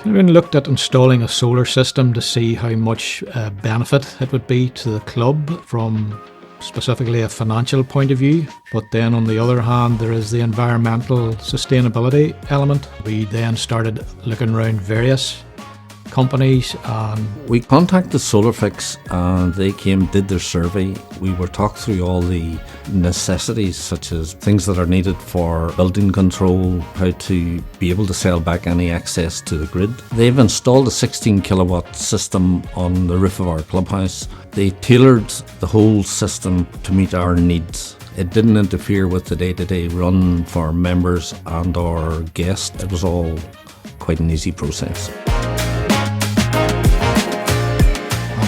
Killymoon looked at installing a solar system to see how much benefit it would be to the club from specifically a financial point of view. But then on the other hand, there is the environmental sustainability element. We then started looking around various companies, and we contacted Solarfix and they came, did their survey. We were talked through all the necessities, such as things that are needed for building control, how to be able to sell back any access to the grid. They've installed a 16 kilowatt system on the roof of our clubhouse. They tailored the whole system to meet our needs. It didn't interfere with the day-to-day run for members and our guests. It was all quite an easy process.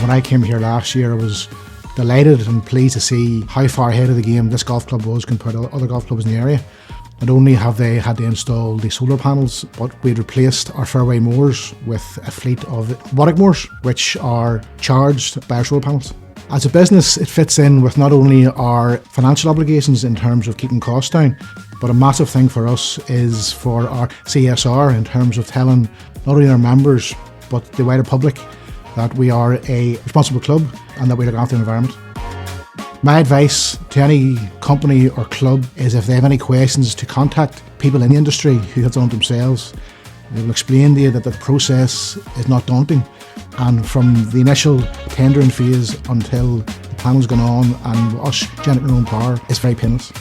When I came here last year, I was delighted and pleased to see how far ahead of the game this golf club was compared to other golf clubs in the area. Not only have they had to install the solar panels, but we'd replaced our fairway mowers with a fleet of robotic mowers, which are charged by our solar panels. As a business, it fits in with not only our financial obligations in terms of keeping costs down, but a massive thing for us is for our CSR in terms of telling not only our members, but the wider public that we are a responsible club and that we look after the environment. My advice to any company or club is if they have any questions to contact people in the industry who have done it themselves. They will explain to you that the process is not daunting, and from the initial tendering phase until the panel's gone on and us generating our own power is very painless.